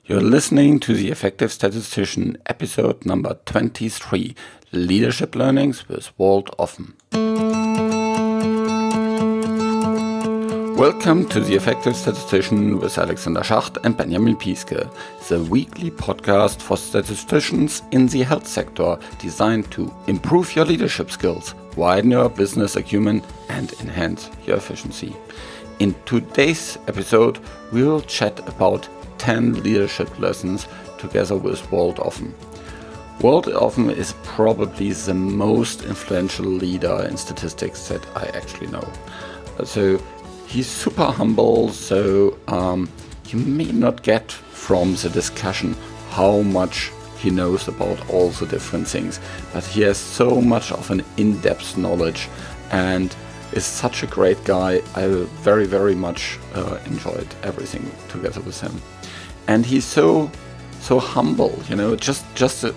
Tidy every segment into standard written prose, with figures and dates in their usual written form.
You're listening to the Effective Statistician episode number 23, Leadership Learnings with Walt Offen. Welcome to the Effective Statistician with Alexander Schacht and Benjamin Pieske, the weekly podcast for statisticians in the health sector designed to improve your leadership skills, widen your business acumen, and enhance your efficiency. In today's episode, we'll chat about 10 leadership lessons together with Walt Offen. Walt Offen is probably the most influential leader in statistics that I actually know. So he's super humble, so you may not get from the discussion how much he knows about all the different things, but he has so much of an in-depth knowledge and is such a great guy. I very, very much enjoyed everything together with him. And he's so humble, just a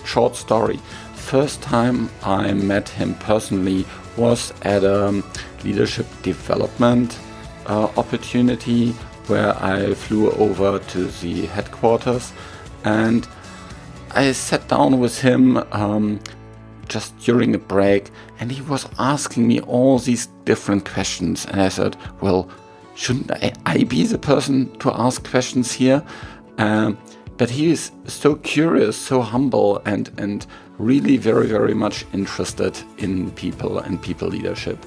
short story. First time I met him personally was at a leadership development opportunity where I flew over to the headquarters, and I sat down with him just during a break, and he was asking me all these different questions, and I said, well, shouldn't I be the person to ask questions here? But he is so curious, so humble, and really very, very much interested in people and people leadership.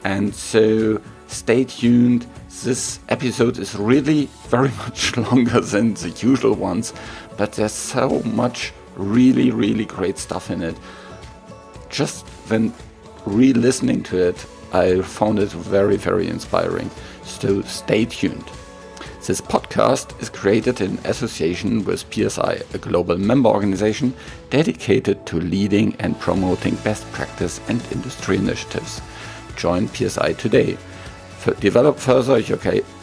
And so stay tuned. This episode is really very much longer than the usual ones, but there's so much really, really great stuff in it. Just when re-listening to it, I found it very, very inspiring. So stay tuned. This podcast is created in association with PSI, a global member organization dedicated to leading and promoting best practice and industry initiatives. Join PSI today. Develop further your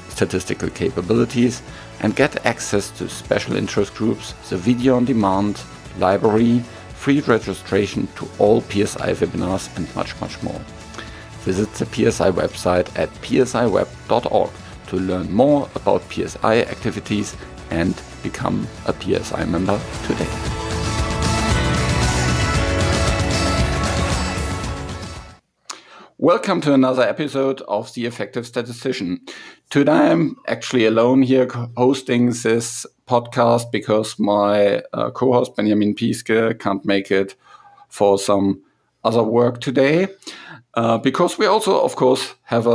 statistical capabilities and get access to special interest groups, the video on demand, library, free registration to all PSI webinars, and much, much more. Visit the PSI website at psiweb.org to learn more about PSI activities and become a PSI member today. Welcome to another episode of The Effective Statistician. Today I'm actually alone here hosting this podcast because my co-host Benjamin Pieske can't make it for some other work today. Because we also, of course, have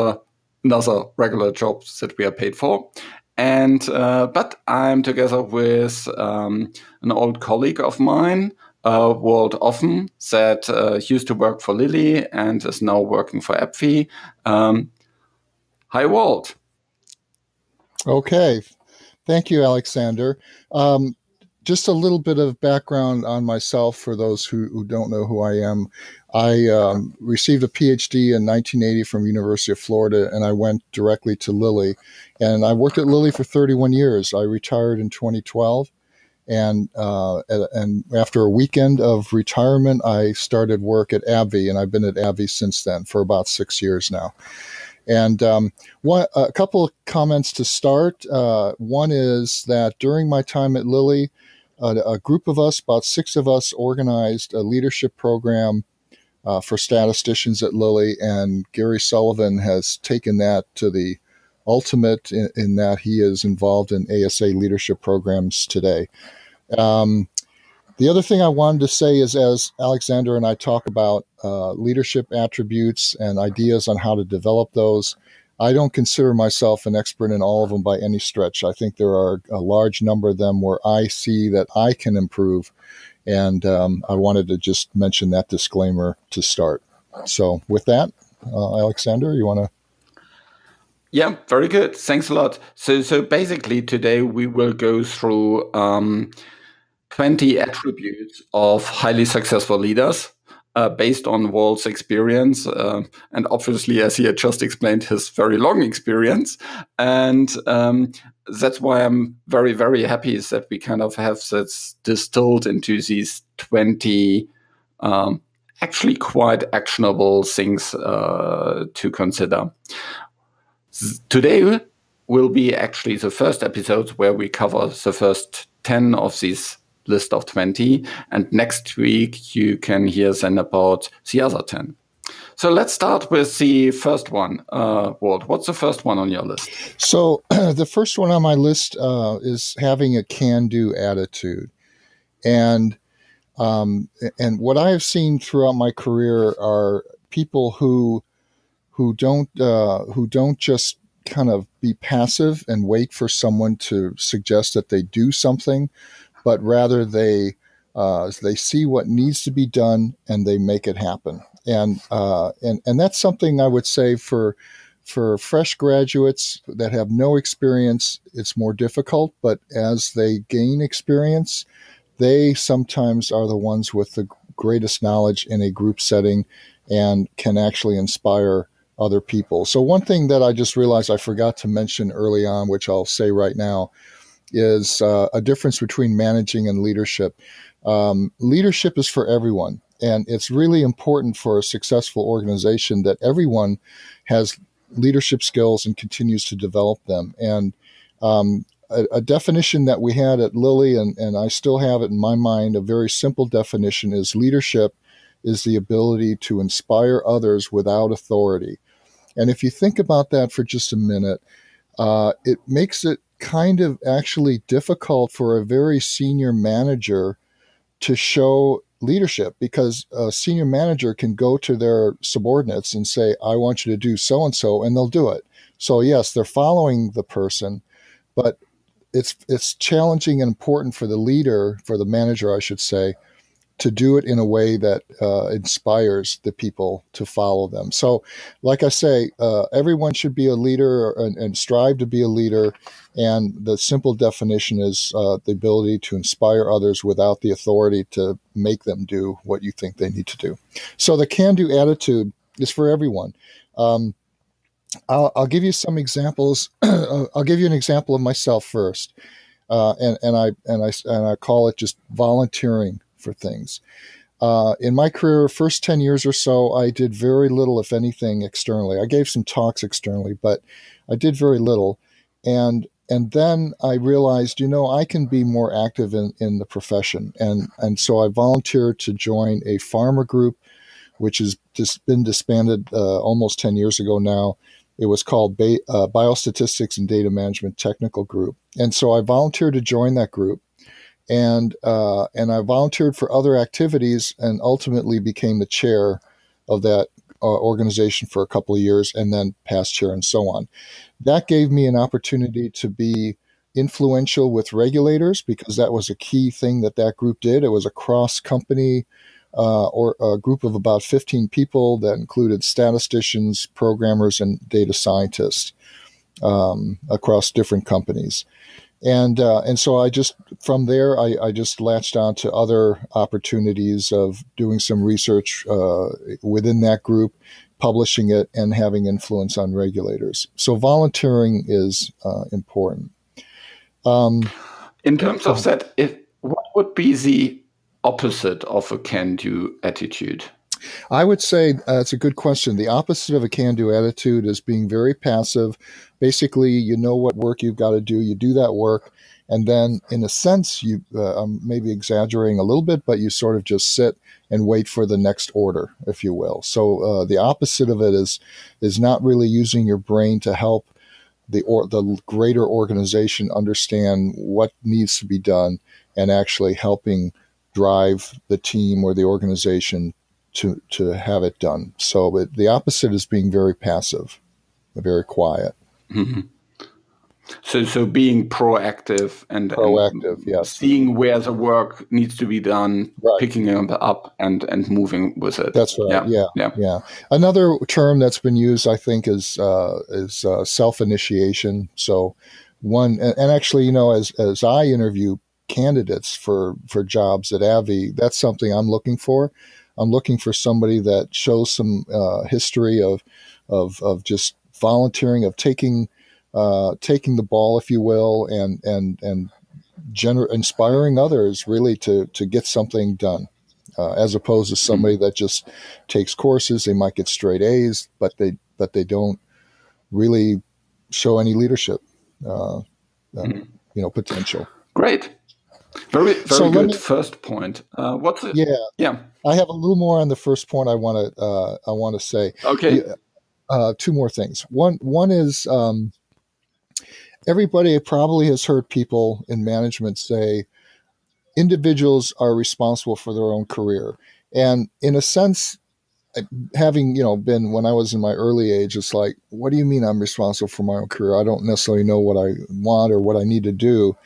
another regular job that we are paid for. And but I'm together with an old colleague of mine, Walt Offen, that used to work for Lilly and is now working for AbbVie. Hi, Walt. Okay. Thank you, Alexander. Just a little bit of background on myself for those who don't know who I am. I received a PhD in 1980 from University of Florida, and I went directly to Lilly. And I worked at Lilly for 31 years. I retired in 2012. And after a weekend of retirement, I started work at AbbVie, and I've been at AbbVie since then for about 6 years now. And a couple of comments to start. One is that during my time at Lilly, a group of us, about 6 of us, organized a leadership program for statisticians at Lilly, and Gary Sullivan has taken that to the ultimate in that he is involved in ASA leadership programs today. The other thing I wanted to say is, as Alexander and I talk about leadership attributes and ideas on how to develop those, I don't consider myself an expert in all of them by any stretch. I think there are a large number of them where I see that I can improve. And I wanted to just mention that disclaimer to start. So with that, Alexander, you want to? Yeah, very good. Thanks a lot. So basically today we will go through 20 attributes of highly successful leaders based on Walt's experience. And obviously, as he had just explained, his very long experience. And that's why I'm very, very happy is that we kind of have this distilled into these 20 actually quite actionable things to consider. Today, will be actually the first episode where we cover the first 10 of these list of 20. And next week, you can hear then about the other 10. So let's start with the first one. Walt, what's the first one on your list? So the first one on my list is having a can-do attitude. And what I have seen throughout my career are people who don't just kind of be passive and wait for someone to suggest that they do something, but rather they see what needs to be done and they make it happen. And that's something I would say for fresh graduates that have no experience, it's more difficult. But as they gain experience, they sometimes are the ones with the greatest knowledge in a group setting and can actually inspire other people. So one thing that I just realized I forgot to mention early on, which I'll say right now, is a difference between managing and leadership. Leadership is for everyone. And it's really important for a successful organization that everyone has leadership skills and continues to develop them. And a definition that we had at Lilly, and I still have it in my mind, a very simple definition is leadership is the ability to inspire others without authority. And if you think about that for just a minute, it makes it kind of actually difficult for a very senior manager to show leadership, because a senior manager can go to their subordinates and say, I want you to do so-and-so, and they'll do it. So yes, they're following the person, but it's challenging and important for the leader, for the manager, I should say, to do it in a way that inspires the people to follow them. So, like I say, everyone should be a leader and strive to be a leader. And the simple definition is the ability to inspire others without the authority to make them do what you think they need to do. So the can-do attitude is for everyone. I'll give you some examples. I'll give you an example of myself first, and I call it just volunteering for things. In my career, first 10 years or so, I did very little, if anything, externally. I gave some talks externally, but I did very little. And then I realized, I can be more active in the profession. And so I volunteered to join a pharma group, which has just been disbanded almost 10 years ago now. It was called Biostatistics and Data Management Technical Group. And so I volunteered to join that group. And I volunteered for other activities and ultimately became the chair of that organization for a couple of years, and then past chair and so on. That gave me an opportunity to be influential with regulators, because that was a key thing that group did. It was a cross-company or a group of about 15 people that included statisticians, programmers, and data scientists across different companies. And so I just, from there, I just latched on to other opportunities of doing some research within that group, publishing it, and having influence on regulators. So volunteering is important. In terms of that, what would be the opposite of a can-do attitude? I would say it's a good question. The opposite of a can-do attitude is being very passive. Basically, you know what work you've got to do. You do that work. And then, in a sense, you I'm maybe exaggerating a little bit, but you sort of just sit and wait for the next order, if you will. So the opposite of it is not really using your brain to help the greater organization understand what needs to be done, and actually helping drive the team or the organization to have it done. So the opposite is being very passive, very quiet. Mm-hmm. So being proactive and yes. Seeing where the work needs to be done, right. Picking it up and moving with it. That's right. Yeah. Another term that's been used, I think, is self-initiation. So and actually, as I interview candidates for jobs at AbbVie, that's something I'm looking for. I'm looking for somebody that shows some history of just volunteering, of taking the ball, if you will, and inspiring others really to get something done, as opposed to somebody that just takes courses. They might get straight A's, but they don't really show any leadership. potential. Great. Very So good first point. What's it? Yeah. Yeah. I have a little more on the first point I want to say. Okay. Two more things. One is everybody probably has heard people in management say individuals are responsible for their own career. And in a sense, having been when I was in my early age, it's like, what do you mean I'm responsible for my own career? I don't necessarily know what I want or what I need to do.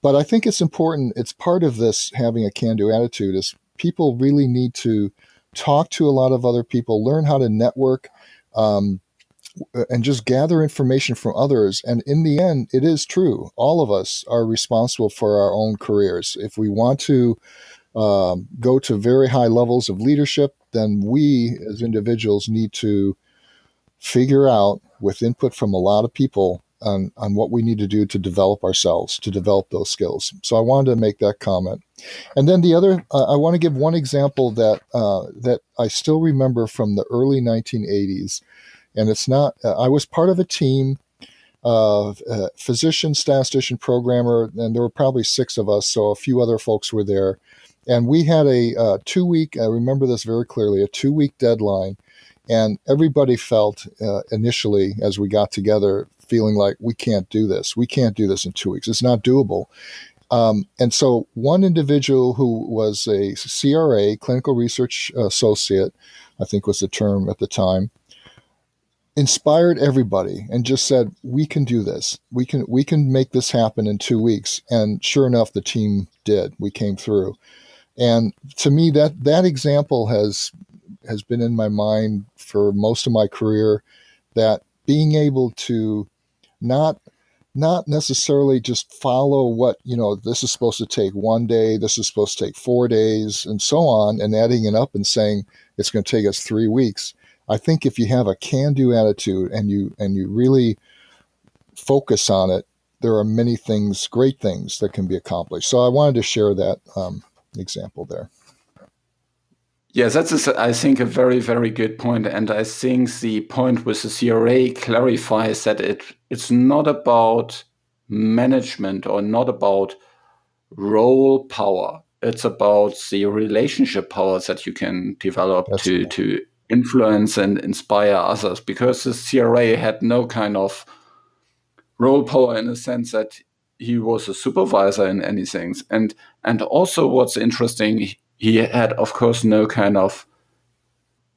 But I think it's important. It's part of this having a can-do attitude is people really need to talk to a lot of other people, learn how to network, and just gather information from others. And in the end, it is true. All of us are responsible for our own careers. If we want to go to very high levels of leadership, then we as individuals need to figure out, with input from a lot of people, on what we need to do to develop ourselves, to develop those skills. So I wanted to make that comment. And then the other, I want to give one example that I still remember from the early 1980s. And it's not, I was part of a team of physician, statistician, programmer, and there were probably 6 of us, so a few other folks were there. And we had a 2-week, I remember this very clearly, a 2-week deadline. And everybody felt initially, as we got together, feeling like we can't do this. We can't do this in 2 weeks. It's not doable. And so one individual who was a CRA, clinical research associate, I think was the term at the time, inspired everybody and just said, we can do this. We can make this happen in 2 weeks. And sure enough, the team did. We came through. And to me, that example has been in my mind for most of my career, that being able to not necessarily just follow what, this is supposed to take 1 day, this is supposed to take 4 days, and so on, and adding it up and saying it's going to take us 3 weeks. I think if you have a can-do attitude and you really focus on it, there are many things, great things that can be accomplished. So I wanted to share that example there. Yes, that's, I think, a very, very good point. And I think the point with the CRA clarifies that it's not about management or not about role power. It's about the relationship powers that you can develop to influence and inspire others, because the CRA had no kind of role power in the sense that he was a supervisor in anything. And also what's interesting, he had, of course, no kind of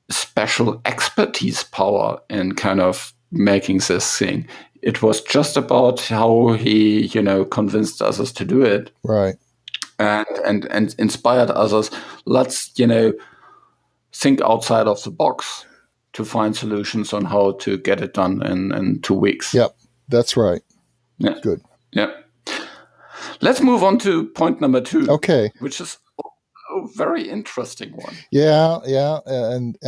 special expertise power in kind of making this thing. It was just about how he, convinced others to do it. Right. And inspired others. Let's, think outside of the box to find solutions on how to get it done in 2 weeks. Yep, that's right. Yeah. Good. Yeah. Let's move on to point number 2. Okay. Which is a very interesting one. Yeah. And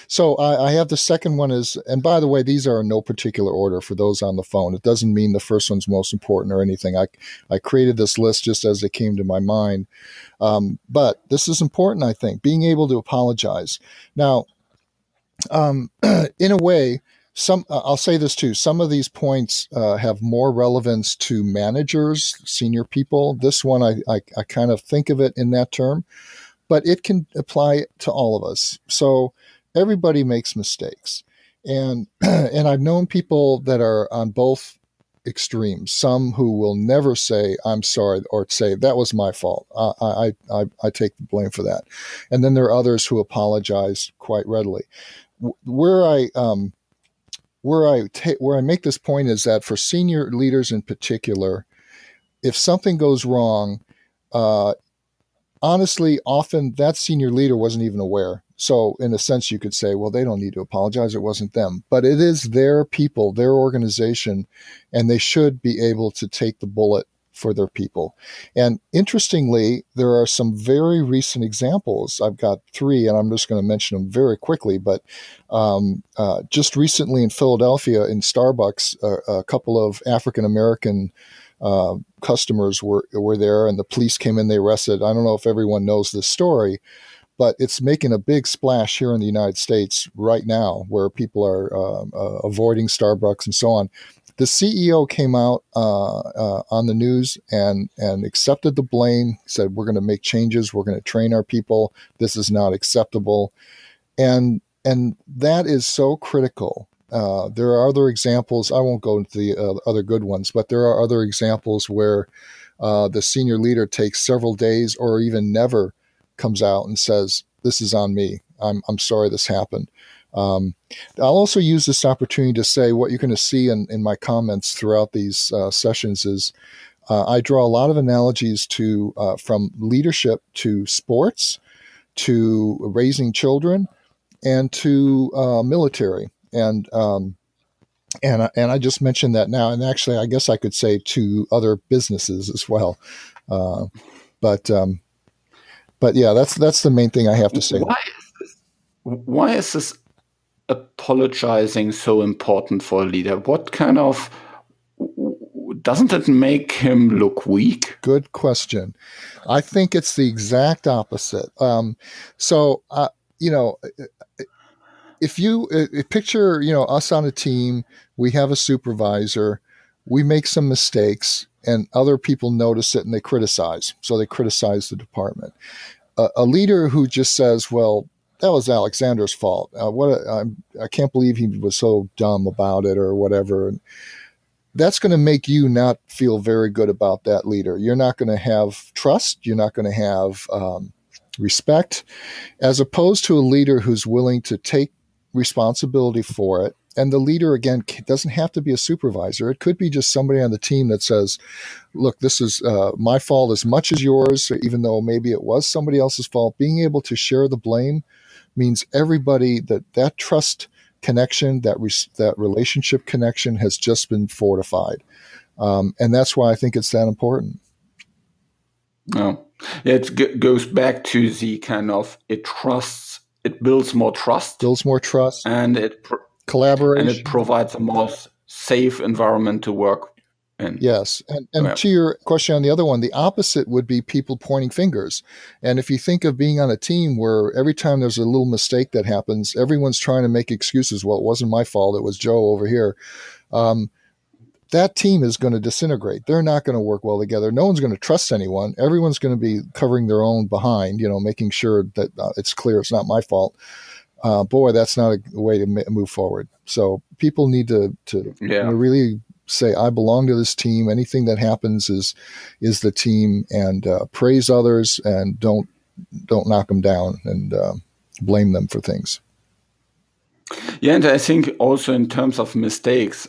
so I have the second one is, and by the way, these are in no particular order for those on the phone. It doesn't mean the first one's most important or anything. I created this list just as it came to my mind. But this is important, I think, being able to apologize. Now, in a way, I'll say this too. Some of these points have more relevance to managers, senior people. This one, I kind of think of it in that term, but it can apply to all of us. So everybody makes mistakes, and and I've known people that are on both extremes. Some who will never say I'm sorry or say that was my fault. I take the blame for that, and then there are others who apologize quite readily. Where I make this point is that for senior leaders in particular, if something goes wrong, honestly, often that senior leader wasn't even aware. So in a sense, you could say, well, they don't need to apologize. It wasn't them. But it is their people, their organization, and they should be able to take the bullet for their people. And interestingly, there are some very recent examples. I've got 3, and I'm just going to mention them very quickly. But just recently in Philadelphia, in Starbucks, a couple of African-American customers were there, and the police came in, they arrested. I don't know if everyone knows this story, but it's making a big splash here in the United States right now, where people are avoiding Starbucks and so on. The CEO came out on the news and accepted the blame, said, we're going to make changes, we're going to train our people, this is not acceptable. And that is so critical. There are other examples. I won't go into the other good ones, but there are other examples where the senior leader takes several days or even never comes out and says, this is on me. I'm sorry this happened. I'll also use this opportunity to say what you're going to see in my comments throughout these sessions is I draw a lot of analogies to from leadership to sports, to raising children, and to military. And I just mentioned that now. And actually, I guess I could say to other businesses as well. But yeah, that's the main thing I have to say. Why is this apologizing so important for a leader? What kind of, doesn't it make him look weak? Good question. I think it's the exact opposite. If you picture, us on a team, we have a supervisor, we make some mistakes, and other people notice it and they criticize. So they criticize the department. A leader who just says, well, that was Alexander's fault. I can't believe he was so dumb about it or whatever. And that's going to make you not feel very good about that leader. You're not going to have trust. You're not going to have respect, as opposed to a leader who's willing to take responsibility for it. And the leader, again, doesn't have to be a supervisor. It could be just somebody on the team that says, look, this is my fault as much as yours, even though maybe it was somebody else's fault. Being able to share the blame means everybody that trust connection, that relationship connection has just been fortified. And that's why I think it's that important. Oh. It goes back to the kind of, it builds more trust. And collaboration. And it provides a more safe environment to work in. Yes. And to your question on the other one, the opposite would be people pointing fingers. And if you think of being on a team where every time there's a little mistake that happens, everyone's trying to make excuses. Well, it wasn't my fault. It was Joe over here. That team is going to disintegrate. They're not going to work well together. No one's going to trust anyone. Everyone's going to be covering their own behind, making sure that it's clear it's not my fault. Boy, that's not a way to move forward. So people need to really say, I belong to this team. Anything that happens is the team, and praise others, and don't knock them down and blame them for things. Yeah, and I think also in terms of mistakes,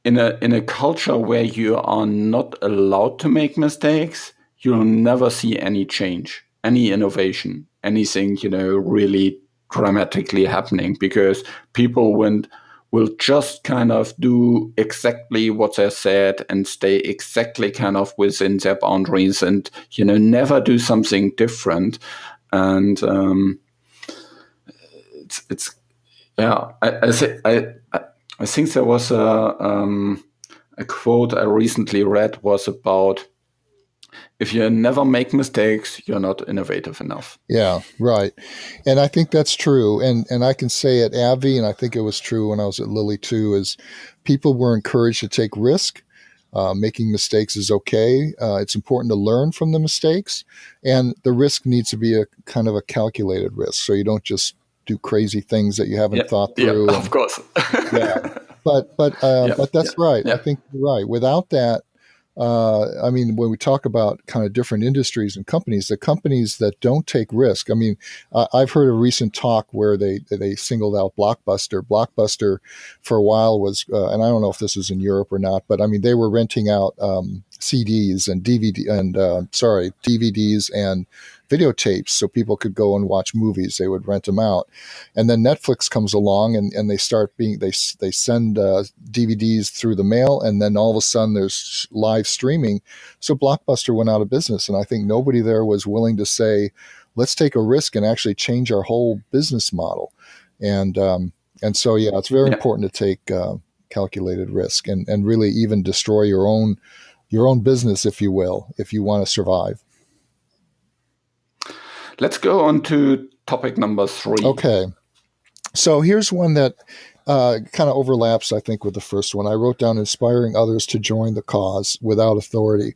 in a culture where you are not allowed to make mistakes, you'll never see any change, any innovation, anything, really dramatically happening, because people will just kind of do exactly what they said and stay exactly kind of within their boundaries and, never do something different. And I think there was a quote I recently read was about, if you never make mistakes, you're not innovative enough. Yeah, right. And I think that's true. And I can say at AbbVie, and I think it was true when I was at Lilly too, is people were encouraged to take risk. Making mistakes is okay. It's important to learn from the mistakes. And the risk needs to be a kind of a calculated risk. So you don't just do crazy things that you haven't thought through. Yeah, of course. But that's right. Yeah. I think you're right. Without that, when we talk about kind of different industries and companies, the companies that don't take risk, I've heard a recent talk where they singled out Blockbuster. Blockbuster for a while was, and I don't know if this is in Europe or not, but they were renting out CDs and DVDs and videotapes so people could go and watch movies. They would rent them out. And then Netflix comes along and they send DVDs through the mail, and then all of a sudden there's live streaming. So Blockbuster went out of business. And I think nobody there was willing to say, let's take a risk and actually change our whole business model. And so, it's very important to take calculated risk and really even destroy your own business, if you will, if you want to survive. Let's go on to topic number 3. Okay. So here's one that kind of overlaps, I think, with the first one. I wrote down inspiring others to join the cause without authority.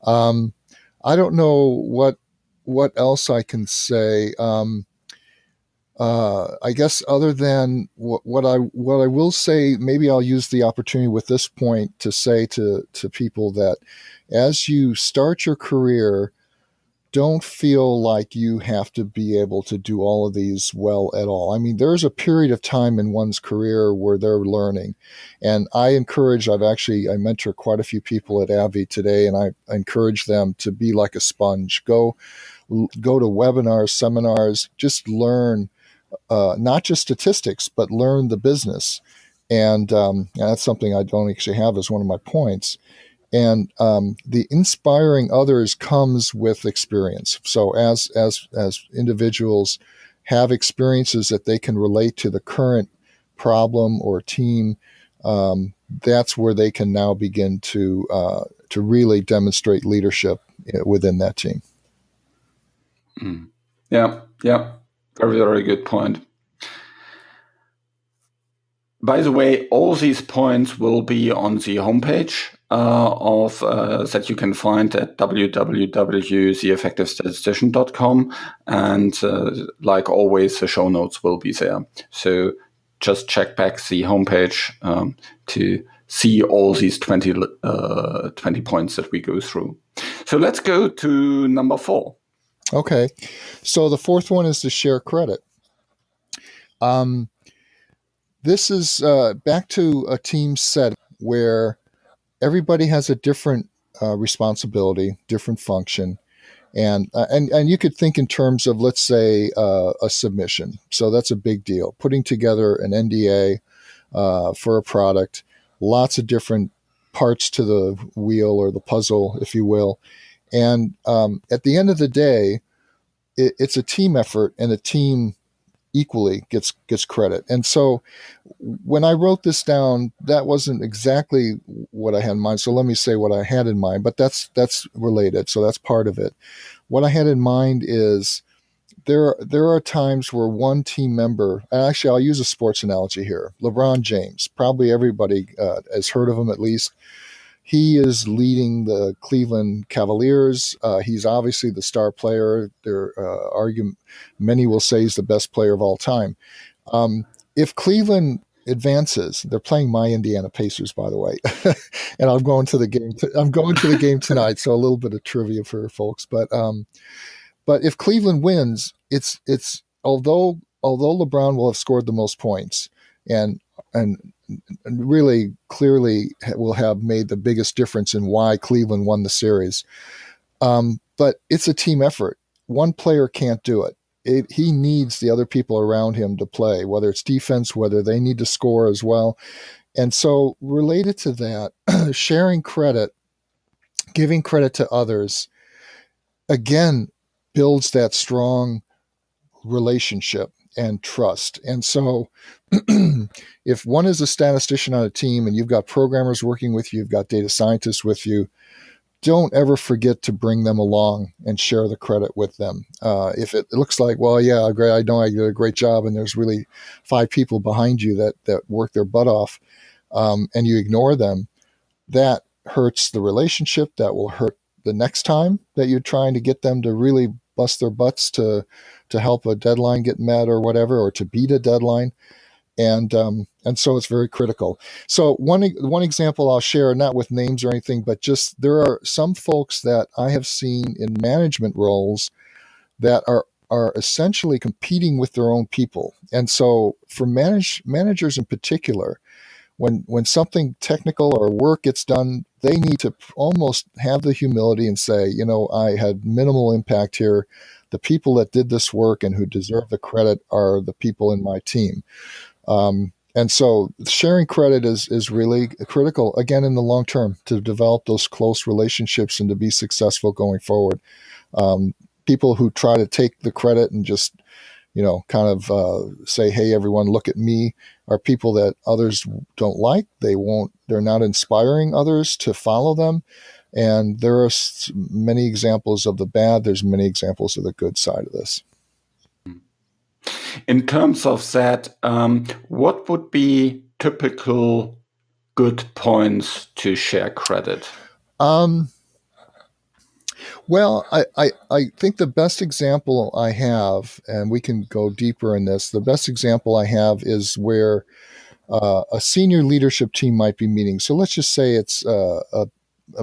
I don't know what else I can say. I guess other than what I will say, maybe I'll use the opportunity with this point to say to people that as you start your career, don't feel like you have to be able to do all of these well at all. I mean, there's a period of time in one's career where they're learning. And I mentor quite a few people at AbbVie today, and I encourage them to be like a sponge. Go to webinars, seminars, just learn, not just statistics, but learn the business. And that's something I don't actually have as one of my points. And the inspiring others comes with experience. So as individuals have experiences that they can relate to the current problem or team, that's where they can now begin to really demonstrate leadership within that team. Yeah, very, very good point. By the way, all these points will be on the homepage that you can find at www.theeffectivestatistician.com, and like always, the show notes will be there. So just check back the homepage to see all these 20 points that we go through. So let's go to number 4. Okay, so the fourth one is to share credit. This is back to a team setting where everybody has a different responsibility, different function, and you could think in terms of, let's say, a submission. So that's a big deal. Putting together an NDA for a product, lots of different parts to the wheel or the puzzle, if you will. And at the end of the day, it's a team effort, and the team equally gets credit. And so when I wrote this down, that wasn't exactly what I had in mind. So let me say what I had in mind, but that's related. So that's part of it. What I had in mind is there are times where one team member, and actually I'll use a sports analogy here. LeBron James, probably everybody has heard of him at least. He is leading the Cleveland Cavaliers. He's obviously the star player. Many will say he's the best player of all time. If Cleveland advances, they're playing my Indiana Pacers, by the way, and I'm going to the game. I'm going to the game tonight, so a little bit of trivia for folks. But if Cleveland wins, it's although LeBron will have scored the most points and really clearly will have made the biggest difference in why Cleveland won the series. But it's a team effort. One player can't do it. He needs the other people around him to play, whether it's defense, whether they need to score as well. And so related to that, sharing credit, giving credit to others, again, builds that strong relationship and trust. And so if one is a statistician on a team and you've got programmers working with you, you've got data scientists with you, don't ever forget to bring them along and share the credit with them. If it looks like, well, yeah, great, I know I did a great job and there's really 5 people behind you that work their butt off, and you ignore them, that hurts the relationship. That will hurt the next time that you're trying to get them to really bust their butts to help a deadline get met or whatever, or to beat a deadline. And so it's very critical. So one example I'll share, not with names or anything, but just there are some folks that I have seen in management roles that are essentially competing with their own people. And so for managers in particular, when something technical or work gets done, they need to almost have the humility and say, I had minimal impact here. The people that did this work and who deserve the credit are the people in my team. And so sharing credit is really critical, again, in the long term, to develop those close relationships and to be successful going forward. People who try to take the credit and just, say, hey, everyone, look at me, are people that others don't like. They're not inspiring others to follow them. And there are many examples of the bad. There's many examples of the good side of this. In terms of that, what would be typical good points to share credit? Well, I think the best example I have, and we can go deeper in this, the best example I have is where a senior leadership team might be meeting. So let's just say it's a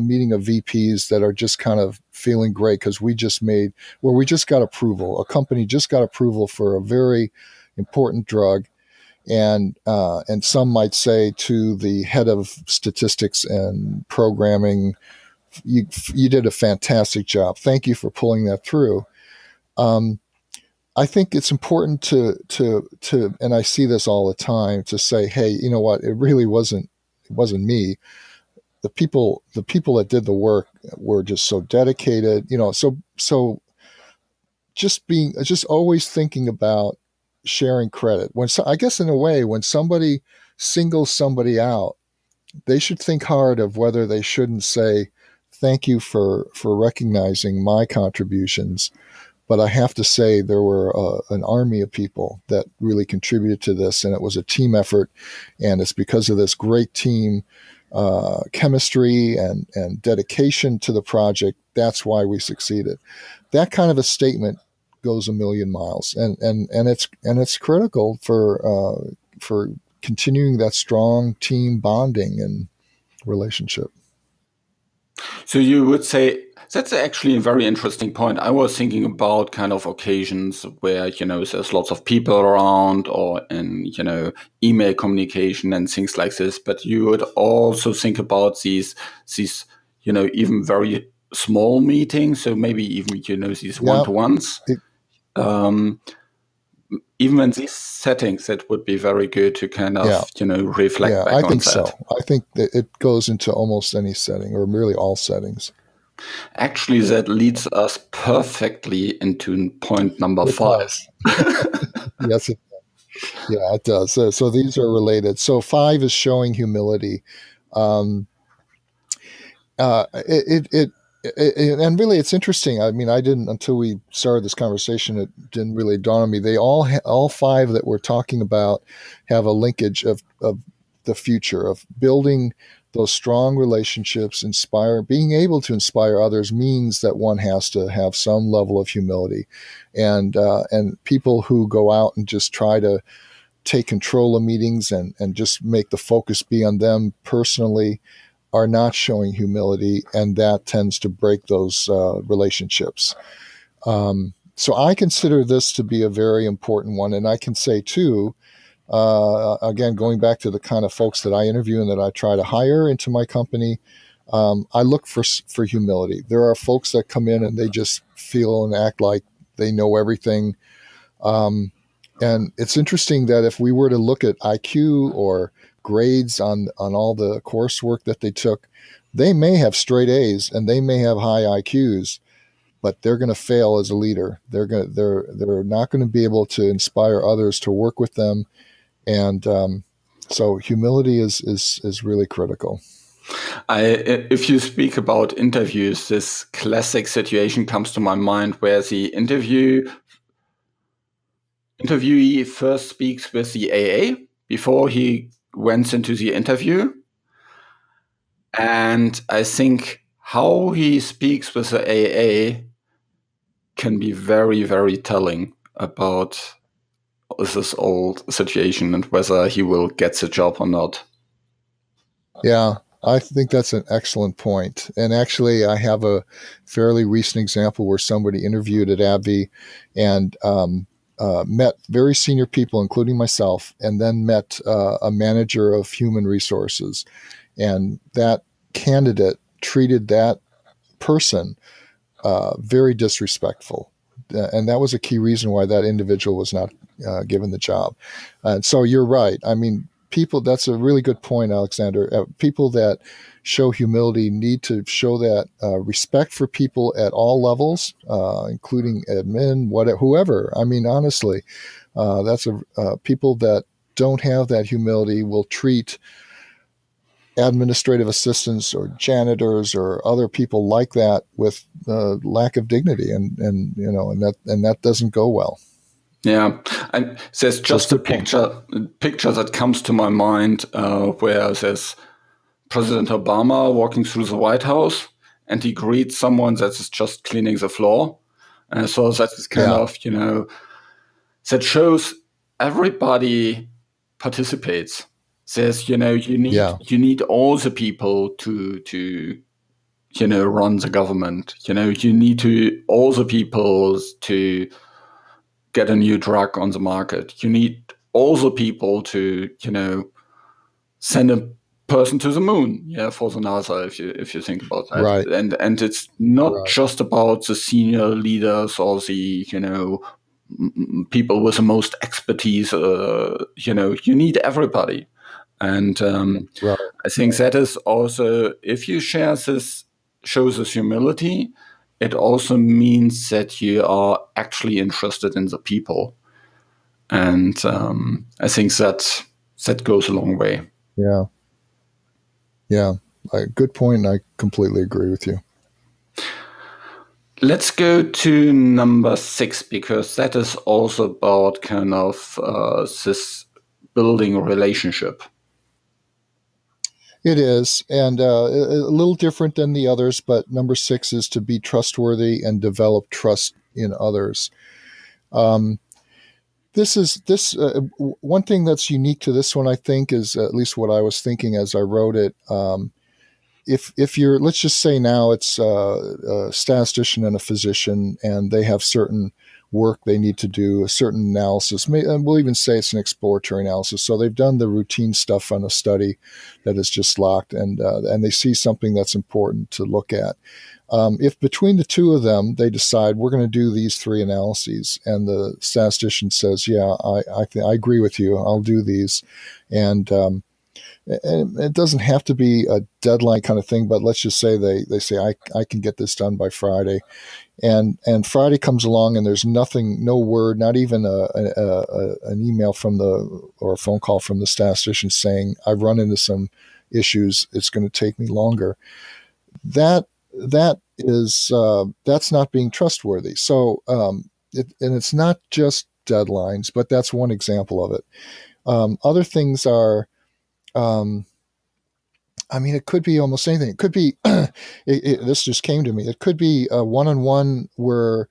meeting of VPs that are just kind of feeling great because we just got approval. A company just got approval for a very important drug. And some might say to the head of statistics and programming, you did a fantastic job. Thank you for pulling that through. I think it's important to, and I see this all the time, to say, hey, you know what? It really wasn't me. The people that did the work were just so dedicated, so just always thinking about sharing credit. I guess in a way, when somebody singles somebody out, they should think hard of whether they shouldn't say, thank you for recognizing my contributions. But I have to say there were an army of people that really contributed to this, and it was a team effort. And it's because of this great team chemistry and dedication to the project. That's why we succeeded. That kind of a statement goes a million miles, and it's critical for continuing that strong team bonding and relationship. So you would say that's actually a very interesting point. I was thinking about kind of occasions where, there's lots of people around, or in, email communication and things like this. But you would also think about these, even very small meetings. So maybe even, these one-to-ones. Even in these settings, it would be very good to kind of, reflect back on that. I think so. I think that it goes into almost any setting, or really all settings. Actually, that leads us perfectly into point number 5. Yes, it does. Yeah, it does. So these are related. So 5 is showing humility. And really, it's interesting. I mean, I didn't, until we started this conversation, it didn't really dawn on me. They all 5 that we're talking about have a linkage of the future, of building those strong relationships. Being able to inspire others means that one has to have some level of humility, and people who go out and just try to take control of meetings and just make the focus be on them personally are not showing humility, and that tends to break those relationships. So I consider this to be a very important one. And I can say, too, again, going back to the kind of folks that I interview and that I try to hire into my company, I look for humility. There are folks that come in and they just feel and act like they know everything. And it's interesting that if we were to look at IQ or grades on all the coursework that they took, they may have straight A's and they may have high IQs, but they're going to fail as a leader. They're not going to be able to inspire others to work with them, and so humility is really critical. If you speak about interviews, this classic situation comes to my mind where the interviewee first speaks with the AA before he went into the interview. And I think how he speaks with the AA can be very, very telling about this old situation and whether he will get the job or not. Yeah, I think that's an excellent point. And actually, I have a fairly recent example where somebody interviewed at AbbVie and met very senior people, including myself, and then met a manager of human resources. And that candidate treated that person very disrespectful. And that was a key reason why that individual was not given the job. And so you're right. I mean, that's a really good point, Alexander. People that show humility need to show that respect for people at all levels, including admin, whoever. I mean, honestly, that's people that don't have that humility will treat administrative assistants or janitors or other people like that with lack of dignity, and that doesn't go well. Yeah, and there's just a picture that comes to my mind where there's President Obama walking through the White House, and he greets someone that is just cleaning the floor. And so that is kind of, that shows everybody participates. There's, you need all the people to run the government. You need all the people to get a new drug on the market. You need all the people to, send a person to the moon, for the NASA, if you think about that. Right. And it's not just about the senior leaders or the, people with the most expertise. You need everybody. And I think that is also, if you shows this humility, it also means that you are actually interested in the people. And I think that goes a long way. Yeah. Yeah. Good point. And I completely agree with you. Let's go to number 6, because that is also about kind of this building a relationship. It is, and a little different than the others, but number 6 is to be trustworthy and develop trust in others. This one thing that's unique to this one, I think, is at least what I was thinking as I wrote it. If you're, let's just say now it's a statistician and a physician, and they have certain work they need to do, a certain analysis. And we'll even say it's an exploratory analysis. So they've done the routine stuff on a study that is just locked, and they see something that's important to look at. If between the two of them they decide we're going to do these 3 analyses, and the statistician says, "Yeah, I agree with you. I'll do these," and it doesn't have to be a deadline kind of thing, but let's just say they say I can get this done by Friday. And Friday comes along, and there's nothing, no word, not even an email or a phone call from the statistician saying, I've run into some issues, it's going to take me longer. That is that's not being trustworthy. So and it's not just deadlines, but that's one example of it. Other things are, it could be almost anything. It could be, this just came to me. It could be a one-on-one where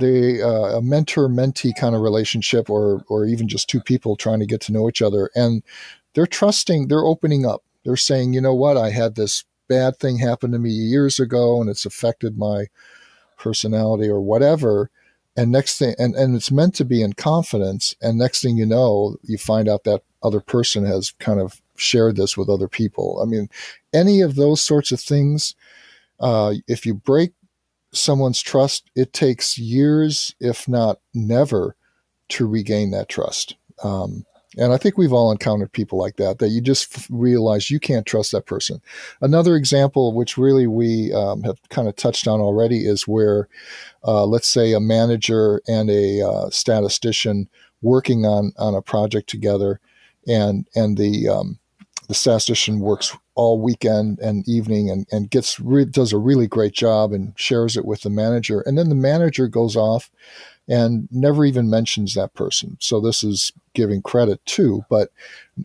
a mentor-mentee kind of relationship, or even just 2 people trying to get to know each other. And they're trusting, they're opening up. They're saying, you know what, I had this bad thing happen to me years ago, and it's affected my personality or whatever. And next thing, and it's meant to be in confidence. And next thing you know, you find out that other person has kind of shared this with other people. Any of those sorts of things, if you break someone's trust, it takes years, if not never, to regain that trust. And I think we've all encountered people like that you just realize you can't trust that person. Another example, which really we have kind of touched on already, is where, let's say, a manager and a statistician working on a project together, and the statistician works all weekend and evening and does a really great job and shares it with the manager. And then the manager goes off and never even mentions that person. So this is giving credit too,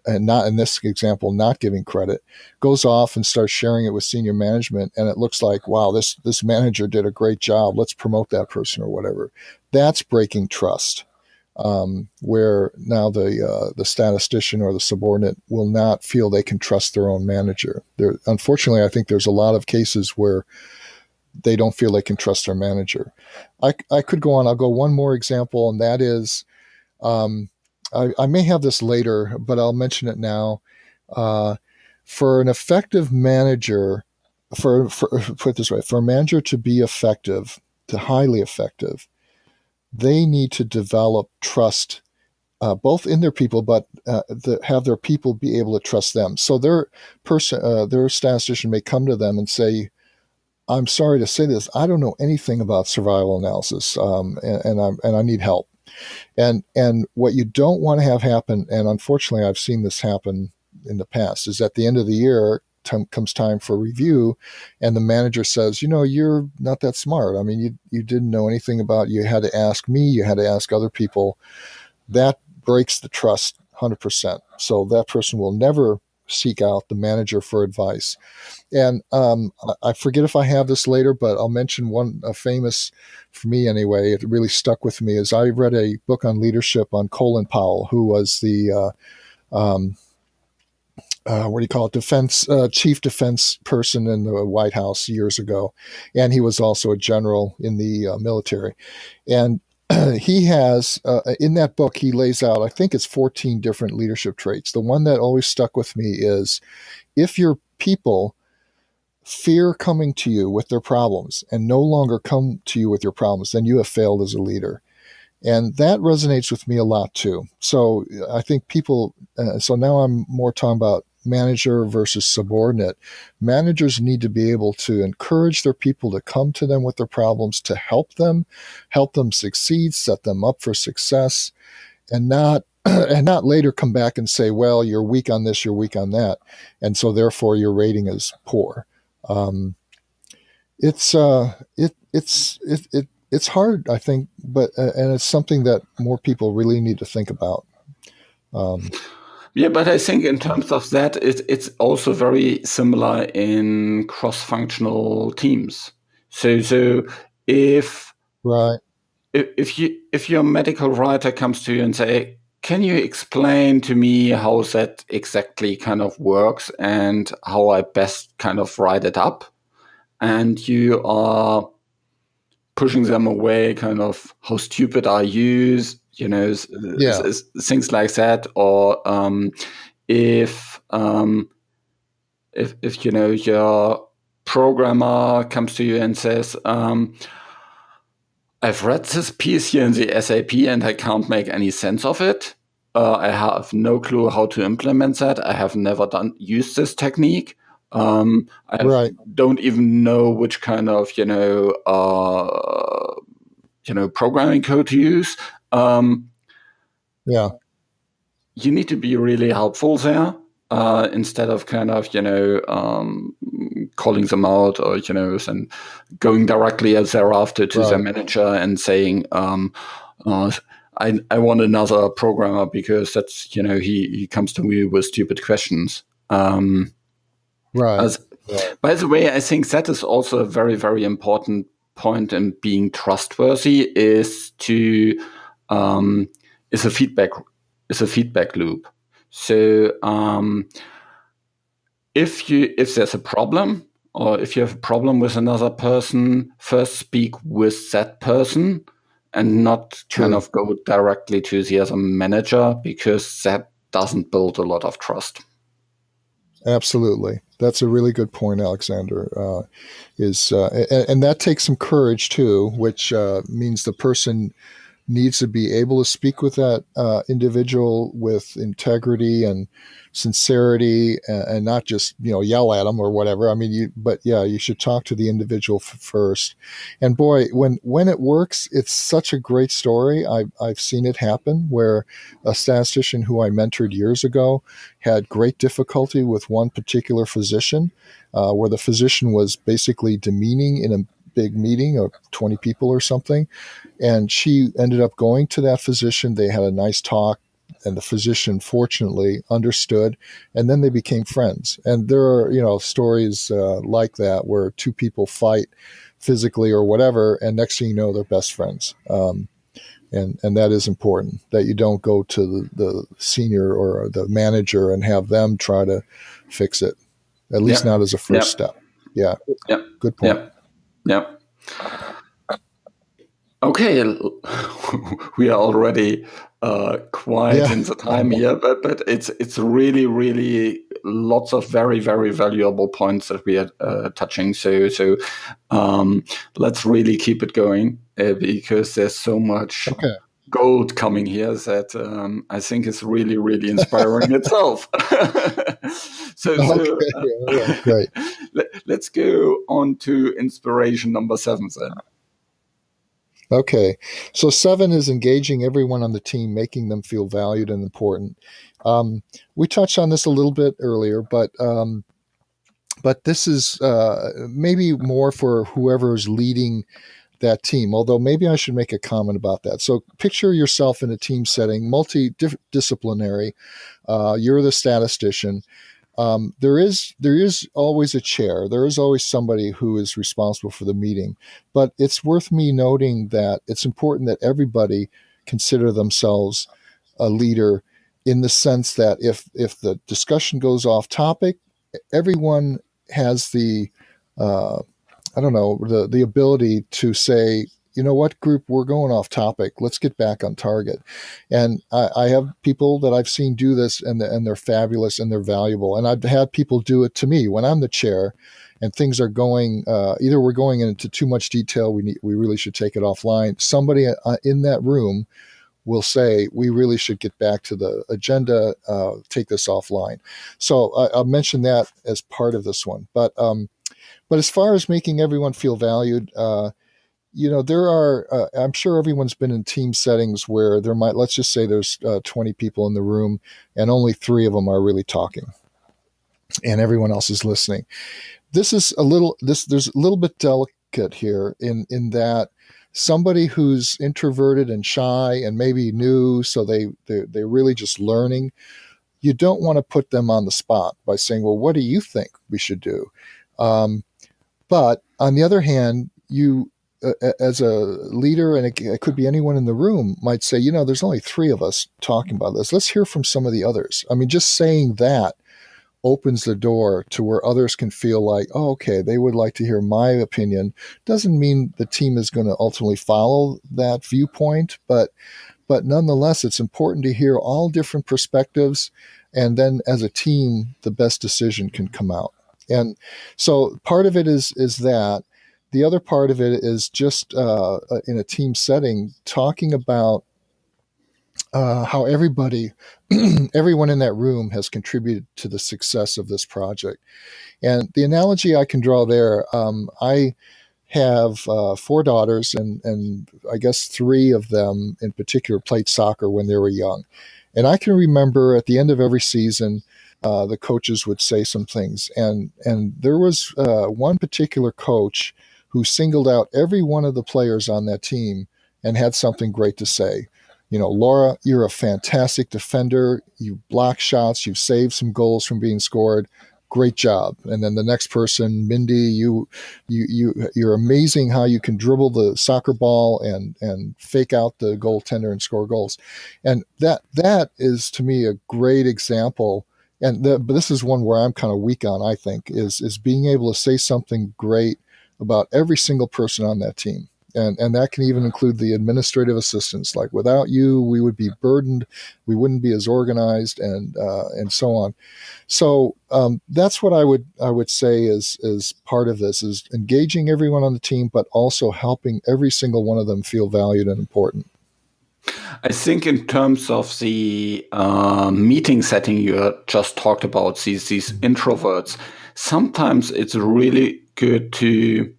and not in this example, not giving credit, goes off and starts sharing it with senior management. And it looks like, wow, this manager did a great job. Let's promote that person or whatever. That's breaking trust. Where now the statistician or the subordinate will not feel they can trust their own manager. Unfortunately, I think there's a lot of cases where they don't feel they can trust their manager. I could go on. I'll go one more example, and that is, I may have this later, but I'll mention it now. For an effective manager, put it this way, for a manager to be effective, to highly effective, they need to develop trust, both in their people, but have their people be able to trust them. So their statistician may come to them and say, I'm sorry to say this, I don't know anything about survival analysis, and I need help. And what you don't want to have happen, and unfortunately I've seen this happen in the past, is at the end of the year, comes time for review, and the manager says, you're not that smart. I mean, you didn't know anything about. You had to ask me. You had to ask other people. That breaks the trust 100%. So that person will never seek out the manager for advice. And I forget if I have this later, but I'll mention one famous, for me anyway, it really stuck with me, is I read a book on leadership on Colin Powell, who was the chief defense person in the White House years ago. And he was also a general in the military. And he has, in that book, he lays out, I think it's 14 different leadership traits. The one that always stuck with me is, if your people fear coming to you with their problems and no longer come to you with your problems, then you have failed as a leader. And that resonates with me a lot too. So I think people, so now I'm more talking about manager versus subordinate. Managers need to be able to encourage their people to come to them with their problems, to help them succeed, set them up for success, and not later come back and say, well, you're weak on this, you're weak on that, and so therefore your rating is poor. It's hard, I think, but and it's something that more people really need to think about. Yeah, but I think in terms of that, it's also very similar in cross-functional teams. So if Right. if your medical writer comes to you and say, can you explain to me how that exactly kind of works and how I best kind of write it up? And you are pushing them away, kind of, how stupid are you? Things like that. Or if your programmer comes to you and says, I've read this piece here in the SAP and I can't make any sense of it. I have no clue how to implement that. I have never used this technique. I don't even know which kind of programming code to use. You need to be really helpful there, instead of kind of calling them out, or and going directly thereafter to the manager and saying, I want another programmer because that's he comes to me with stupid questions. By the way, I think that is also a very, very important point in being trustworthy, is a feedback loop. So if there's a problem, or if you have a problem with another person, first speak with that person and not kind of go directly to the other manager, because that doesn't build a lot of trust. Absolutely. That's a really good point, Alexander. And that takes some courage too, which means the person needs to be able to speak with that individual with integrity and sincerity, and not just yell at them or whatever. I mean, you should talk to the individual first. And boy, when it works, it's such a great story. I've seen it happen where a statistician who I mentored years ago had great difficulty with one particular physician, where the physician was basically demeaning in a big meeting of 20 people or something. And she ended up going to that physician. They had a nice talk, and the physician fortunately understood, and then they became friends. And there are, stories like that where two people fight physically or whatever, and next thing you know, they're best friends. And that is important, that you don't go to the senior or the manager and have them try to fix it, at least not as a first step. Yeah. Good point. Yeah. Okay, we are already quite in the time here, but it's really, really lots of very, very valuable points that we are touching. So let's really keep it going, because there's so much gold coming here that I think is really, really inspiring itself. Great. Let's go on to inspiration number 7 then. Okay. So 7 is engaging everyone on the team, making them feel valued and important. We touched on this a little bit earlier, but But this is maybe more for whoever is leading that team, although maybe I should make a comment about that. So picture yourself in a team setting, multidisciplinary. You're the statistician. There is always a chair. There is always somebody who is responsible for the meeting. But it's worth me noting that it's important that everybody consider themselves a leader, in the sense that if the discussion goes off topic, everyone has the I don't know, the ability to say, you know what, group, we're going off topic. Let's get back on target. And I have people that I've seen do this, and they're fabulous and they're valuable. And I've had people do it to me when I'm the chair, and things are going either we're going into too much detail. We really should take it offline. Somebody in that room will say, we really should get back to the agenda, take this offline. So I'll mention that as part of this one. But as far as making everyone feel valued, there are, I'm sure everyone's been in team settings where let's just say there's 20 people in the room and only 3 of them are really talking and everyone else is listening. There's a little bit delicate here in that somebody who's introverted and shy and maybe new, so they're really just learning, you don't want to put them on the spot by saying, well, what do you think we should do? But on the other hand, you, as a leader, and it could be anyone in the room, might say, there's only 3 of us talking about this. Let's hear from some of the others. I mean, just saying that opens the door to where others can feel like, oh, okay, they would like to hear my opinion. Doesn't mean the team is going to ultimately follow that viewpoint, but nonetheless, it's important to hear all different perspectives, and then as a team, the best decision can come out. And so part of it is that. The other part of it is just in a team setting, talking about how everyone in that room has contributed to the success of this project. And the analogy I can draw there, I have 4 daughters, and I guess 3 of them in particular played soccer when they were young. And I can remember at the end of every season, the coaches would say some things. And there was one particular coach who singled out every one of the players on that team and had something great to say. Laura, you're a fantastic defender. You block shots. You've saved some goals from being scored. Great job. And then the next person, Mindy, you're amazing how you can dribble the soccer ball and fake out the goaltender and score goals. And that is, to me, a great example. But this is one where I'm kind of weak on, I think, is being able to say something great about every single person on that team. And that can even include the administrative assistants. Like, without you, we would be burdened. We wouldn't be as organized, and so on. So that's what I would say is part of this, is engaging everyone on the team, but also helping every single one of them feel valued and important. I think in terms of the meeting setting you just talked about, these introverts, sometimes it's really good to,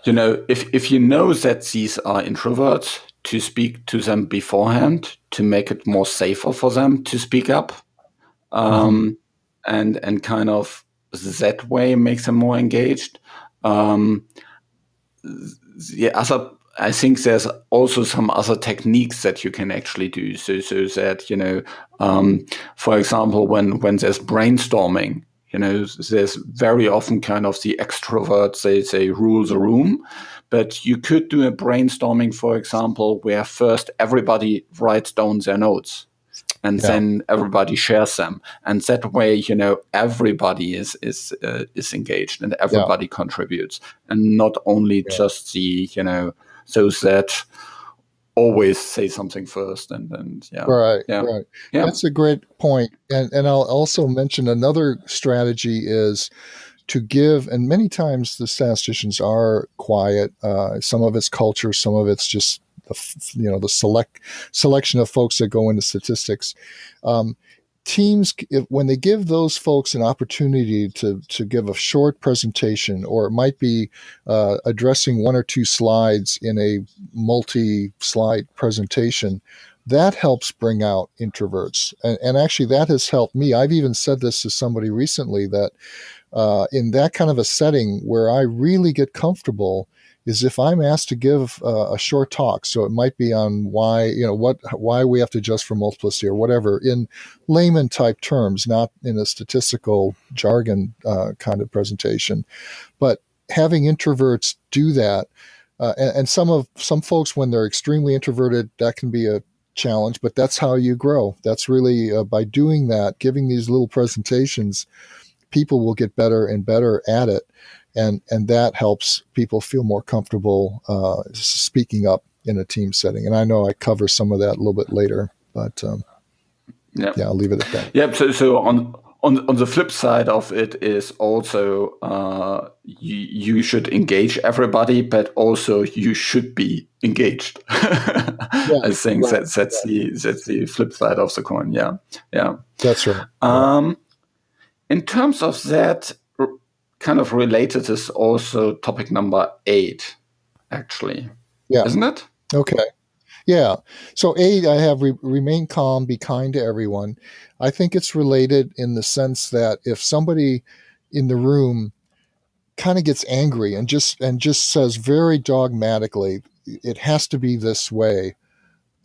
if you know that these are introverts, to speak to them beforehand, to make it more safer for them to speak up, and kind of that way makes them more engaged. I think there's also some other techniques that you can actually do. So that, for example, when there's brainstorming, there's very often kind of the extroverts, they rule the room. But you could do a brainstorming, for example, where first everybody writes down their notes, and then everybody shares them. And that way, everybody is engaged and everybody contributes, and not only just the, those that always say something first Right. That's a great point. And I'll also mention another strategy is to give, and many times the statisticians are quiet. Some of it's culture, some of it's just the selection of folks that go into statistics. Teams, when they give those folks an opportunity to give a short presentation, or it might be addressing 1 or 2 slides in a multi-slide presentation, that helps bring out introverts. And actually, that has helped me. I've even said this to somebody recently that in that kind of a setting where I really get comfortable is if I'm asked to give a short talk. So it might be on why we have to adjust for multiplicity or whatever in layman type terms, not in a statistical jargon kind of presentation. But having introverts do that, and some folks, when they're extremely introverted, that can be a challenge, but that's how you grow. That's really by doing that, giving these little presentations, people will get better and better at it. And that helps people feel more comfortable speaking up in a team setting. And I know I cover some of that a little bit later, but yeah, I'll leave it at that. Yeah. So on the flip side of it is also you should engage everybody, but also you should be engaged. Yeah, I think that's the flip side of the coin. Yeah. That's right. In terms of that, kind of related is also topic number 8, actually. Yeah. Isn't it? Okay. Yeah. So 8, I have remain calm, be kind to everyone. I think it's related in the sense that if somebody in the room kind of gets angry and just says very dogmatically, it has to be this way,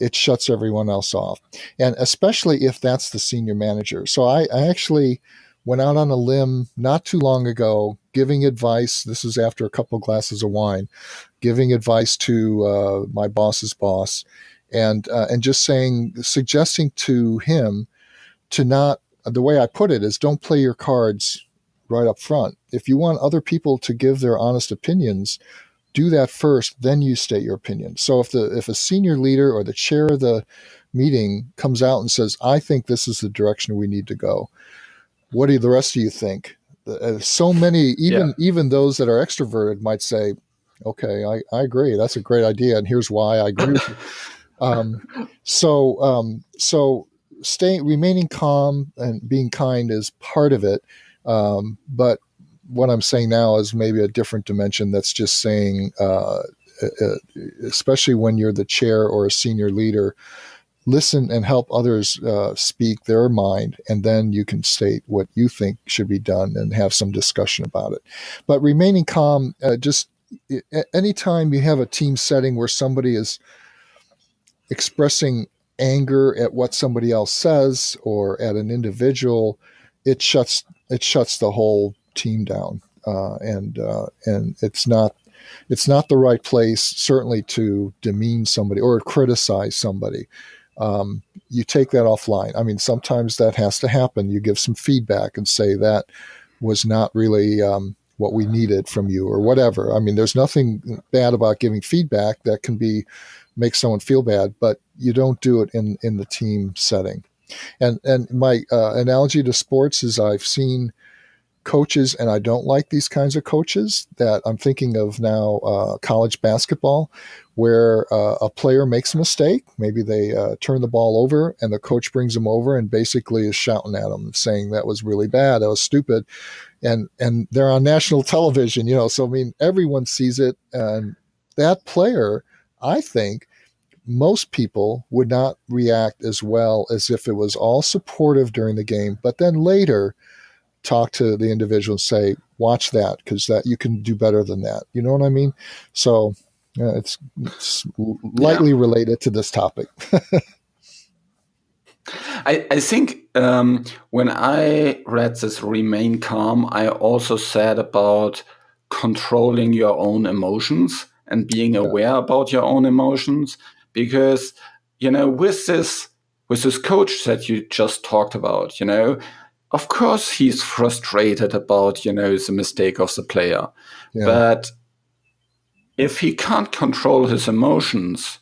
it shuts everyone else off. And especially if that's the senior manager. So I actually went out on a limb not too long ago, giving advice. This is after a couple of glasses of wine, giving advice to my boss's boss, and just suggesting to him to not. The way I put it is, don't play your cards right up front. If you want other people to give their honest opinions, do that first, then you state your opinion. So if a senior leader or the chair of the meeting comes out and says, I think this is the direction we need to go, what do the rest of you think? So many, even those that are extroverted might say, okay, I agree. That's a great idea. And here's why I agree with you. So remaining calm and being kind is part of it. But what I'm saying now is maybe a different dimension. That's just saying, especially when you're the chair or a senior leader, listen and help others speak their mind, and then you can state what you think should be done and have some discussion about it. But remaining calm, just anytime you have a team setting where somebody is expressing anger at what somebody else says or at an individual, it shuts the whole team down, and it's not the right place, certainly, to demean somebody or criticize somebody. You take that offline. I mean, sometimes that has to happen. You give some feedback and say that was not really what we needed from you or whatever. I mean, there's nothing bad about giving feedback that can make someone feel bad, but you don't do it in the team setting. And my analogy to sports is I've seen coaches, and I don't like these kinds of coaches, that I'm thinking of now, college basketball, where a player makes a mistake. Maybe they turn the ball over and the coach brings them over and basically is shouting at them, saying that was really bad, that was stupid. And they're on national television, so I mean, everyone sees it. And that player, I think, most people would not react as well as if it was all supportive during the game, but then later talk to the individual and say, watch that, because that you can do better than that. You know what I mean? So it's lightly related to this topic. I think when I read this remain calm, I also said about controlling your own emotions and being aware about your own emotions, because, with this coach that you just talked about, of course, he's frustrated about, the mistake of the player. Yeah. But if he can't control his emotions,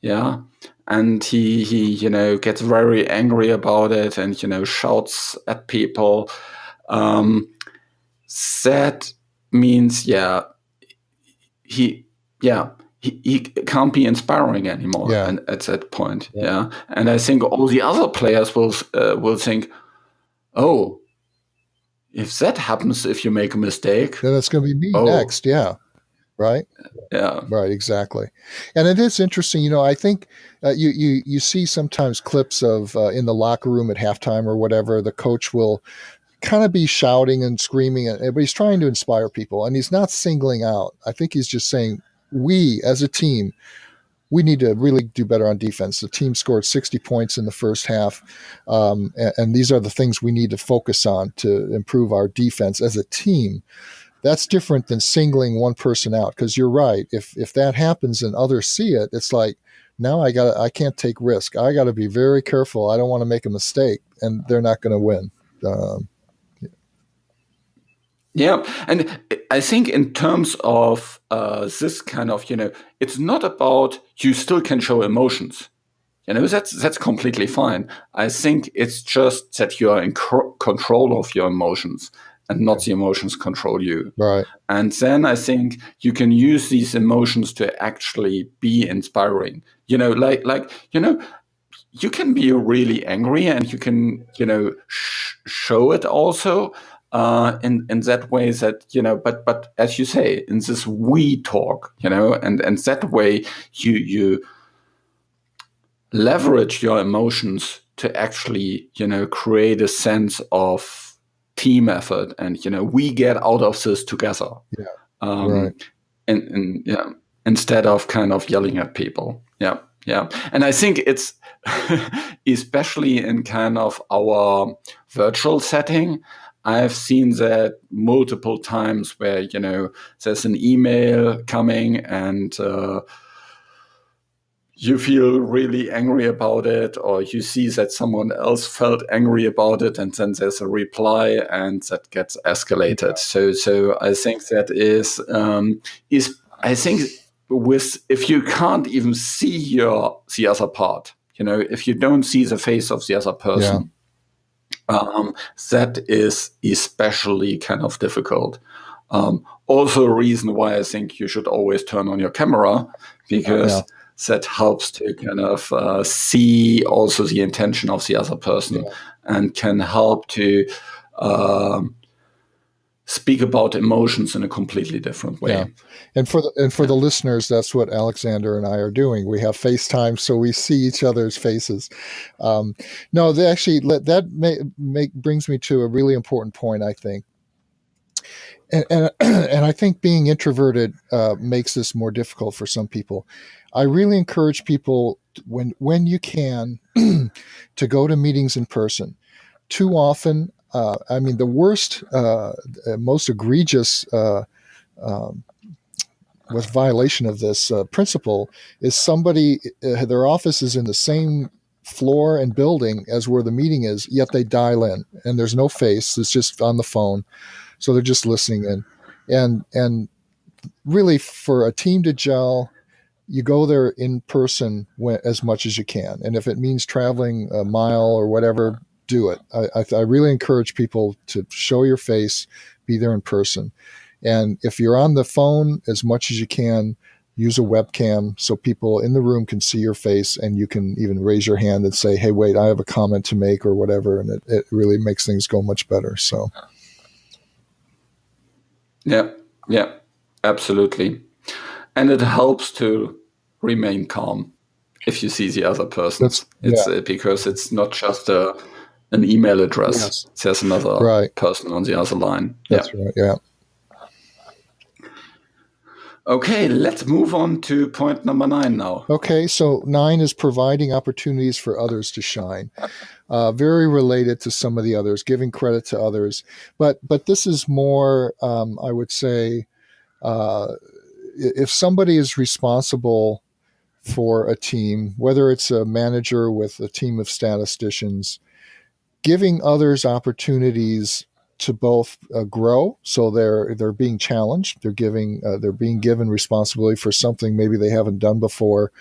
and he gets very angry about it and, shouts at people, that means, he can't be inspiring anymore at that point. Yeah. And I think all the other players will think, oh, if that happens, if you make a mistake, then it's going to be me next. Yeah. Right. Yeah. Right, exactly. And it is interesting, I think you see sometimes clips of in the locker room at halftime or whatever, the coach will kind of be shouting and screaming, but he's trying to inspire people, and he's not singling out. I think he's just saying, we as a team, we need to really do better on defense. The team scored 60 points in the first half, and these are the things we need to focus on to improve our defense as a team. That's different than singling one person out, because you're right. If that happens and others see it, it's like, now I can't take risk. I got to be very careful. I don't want to make a mistake, and they're not going to win. Yeah, and I think in terms of this kind of, it's not about you still can show emotions. That's completely fine. I think it's just that you are in control of your emotions and not the emotions control you. Right. And then I think you can use these emotions to actually be inspiring. You can be really angry, and you can, show it also. In that way that, but as you say, in this we talk, and that way you leverage your emotions to actually, create a sense of team effort, and, we get out of this together. Yeah. Right. And instead of kind of yelling at people. Yeah. Yeah. And I think it's especially in kind of our virtual setting, I've seen that multiple times where, there's an email coming and you feel really angry about it, or you see that someone else felt angry about it, and then there's a reply and that gets escalated. Yeah. So I think that is I think if you can't even see the other part, if you don't see the face of the other person. Yeah. That is especially kind of difficult. Also a reason why I think you should always turn on your camera, because that helps to kind of see also the intention of the other person, and can help to speak about emotions in a completely different way. Yeah. And for the listeners, that's what Alexander and I are doing. We have FaceTime, so we see each other's faces. No, they actually brings me to a really important point, I think. And I think being introverted makes this more difficult for some people. I really encourage people, when you can, to go to meetings in person. Too often, the worst, most egregious with violation of this principle is somebody, their office is in the same floor and building as where the meeting is, yet they dial in, and there's no face. It's just on the phone. So they're just listening in. And really, for a team to gel, you go there in person as much as you can. And if it means traveling a mile or whatever, do it. I really encourage people to show your face, be there in person. And if you're on the phone, as much as you can, use a webcam so people in the room can see your face, and you can even raise your hand and say, hey, wait, I have a comment to make or whatever. And it really makes things go much better. So. Yeah, absolutely. And it helps to remain calm if you see the other person. Because it's not just an email address. Yes. There's another person on the other line. That's right, yeah. Okay, let's move on to point number 9 now. Okay, so 9 is providing opportunities for others to shine. Very related to some of the others, giving credit to others. But this is more, I would say, if somebody is responsible for a team, whether it's a manager with a team of statisticians, giving others opportunities to both grow, so they're being challenged, they're being given responsibility for something maybe they haven't done before,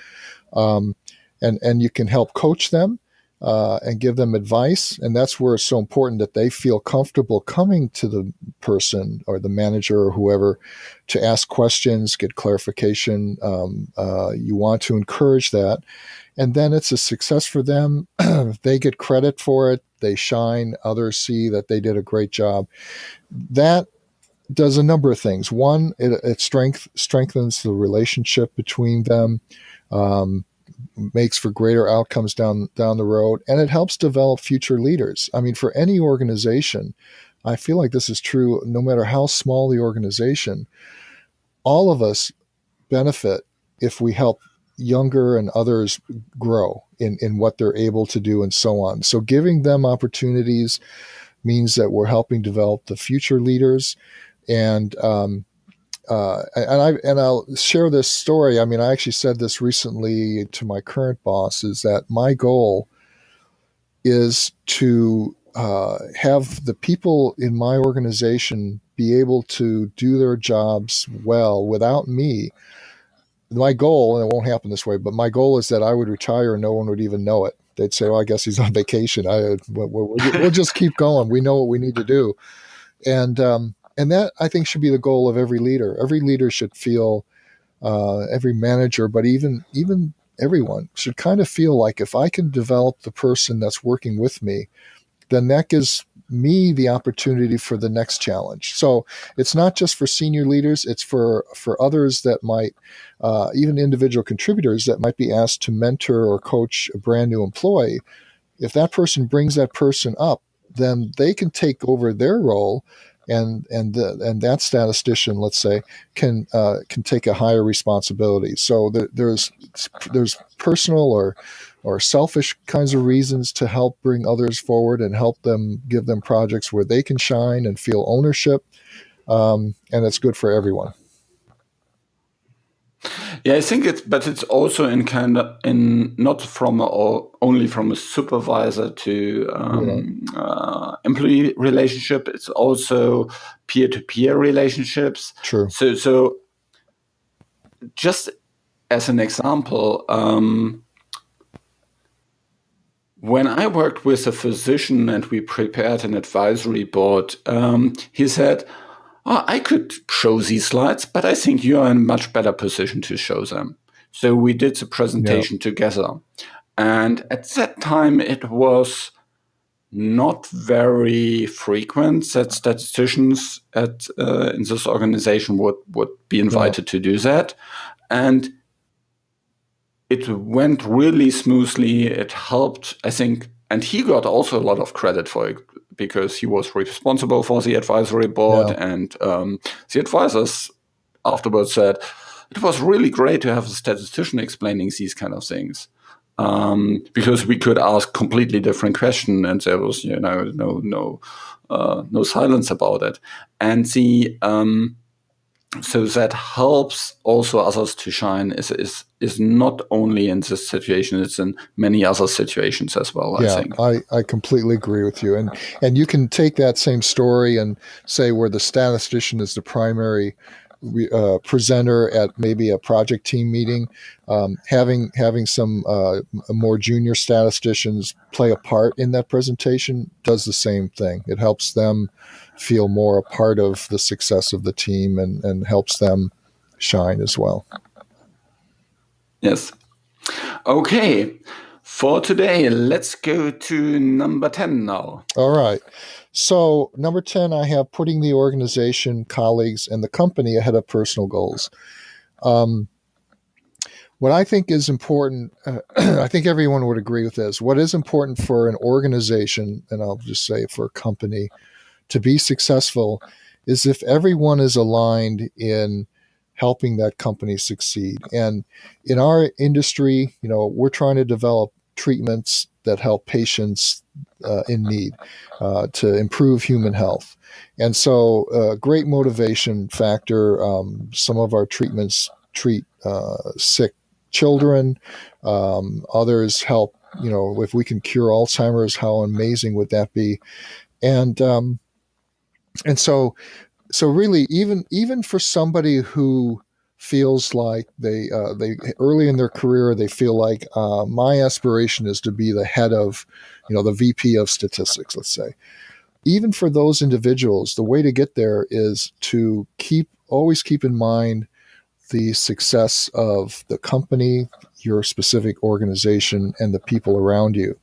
and you can help coach them and give them advice, and that's where it's so important that they feel comfortable coming to the person or the manager or whoever to ask questions, get clarification. You want to encourage that, and then it's a success for them. They get credit for it. They shine. Others see that they did a great job. That does a number of things. One, it strengthens the relationship between them, um, makes for greater outcomes down the road, and it helps develop future leaders. I mean, for any organization, I feel like this is true no matter how small the organization. All of us benefit if we help younger and others grow in what they're able to do and so on. So giving them opportunities means that we're helping develop the future leaders. And I'll share this story. I mean, I actually said this recently to my current boss, is that my goal is to have the people in my organization be able to do their jobs well without me. My goal, and it won't happen this way, but my goal is that I would retire and no one would even know it. They'd say, well, I guess he's on vacation. We'll just keep going. We know what we need to do. And that, I think, should be the goal of every leader. Every leader should feel, every manager, but even everyone should kind of feel like, if I can develop the person that's working with me, then that gives me the opportunity for the next challenge. So it's not just for senior leaders, it's for others that might, even individual contributors that might be asked to mentor or coach a brand new employee. If that person brings that person up, then they can take over their role, and that statistician, let's say, can take a higher responsibility. So there's personal or selfish kinds of reasons to help bring others forward and help them, give them projects where they can shine and feel ownership, and it's good for everyone. Yeah, I think it's also in not from only from a supervisor to employee relationship. It's also peer-to-peer relationships. True. So just as an example, when I worked with a physician and we prepared an advisory board, he said, I could show these slides, but I think you are in a much better position to show them. So we did the presentation together. And at that time, it was not very frequent that statisticians in this organization would be invited to do that. And it went really smoothly. It helped, I think, and he got also a lot of credit for it because he was responsible for the advisory board. And the advisors afterwards said, it was really great to have a statistician explaining these kind of things. Because we could ask completely different questions, and there was, no silence about it. And so that helps also others to shine. Is not only in this situation; it's in many other situations as well. I think. I completely agree with you, and you can take that same story and say where the statistician is the primary presenter at maybe a project team meeting, having some more junior statisticians play a part in that presentation does the same thing. It helps them feel more a part of the success of the team and helps them shine as well. Yes. Okay. For today, let's go to number 10 now. All right. So number 10, I have putting the organization, colleagues, and the company ahead of personal goals. What I think is important, I think everyone would agree with this. What is important for an organization, and I'll just say for a company, to be successful is if everyone is aligned in helping that company succeed. And in our industry, we're trying to develop treatments that help patients in need to improve human health. And so great motivation factor. Some of our treatments treat sick children. Others help, if we can cure Alzheimer's, how amazing would that be? And so really, even for somebody who feels like they early in their career, they feel like my aspiration is to be the head of, the VP of statistics, let's say. Even for those individuals, the way to get there is to always keep in mind the success of the company, your specific organization, and the people around you.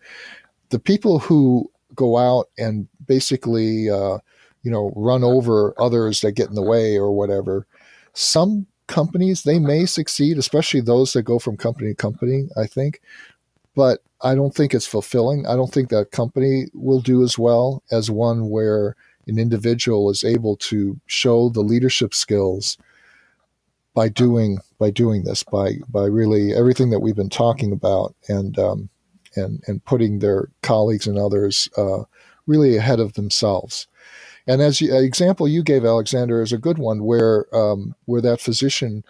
The people who go out and basically run over others that get in the way or whatever. Some companies, they may succeed, especially those that go from company to company, I think. But I don't think it's fulfilling. I don't think that company will do as well as one where an individual is able to show the leadership skills by doing this, by really everything that we've been talking about, and putting their colleagues and others really ahead of themselves. And as an example you gave, Alexander, is a good one where that physician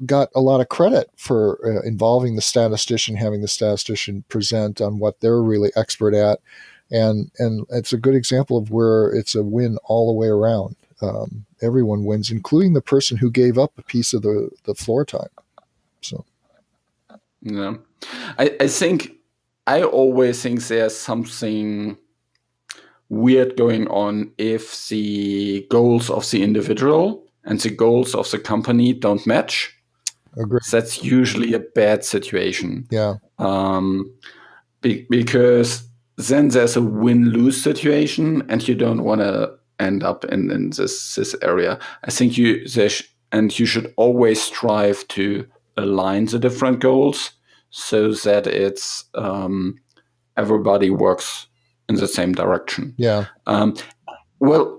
got a lot of credit for involving the statistician, having the statistician present on what they're really expert at. And it's a good example of where it's a win all the way around. Everyone wins, including the person who gave up a piece of the floor time. So, yeah, I always think there's something weird going on if the goals of the individual and the goals of the company don't match. Agree. That's usually a bad situation. Yeah. Because then there's a win-lose situation, and you don't want to end up in this area. I think you should always strive to align the different goals so that it's everybody works in the same direction. Yeah. Well,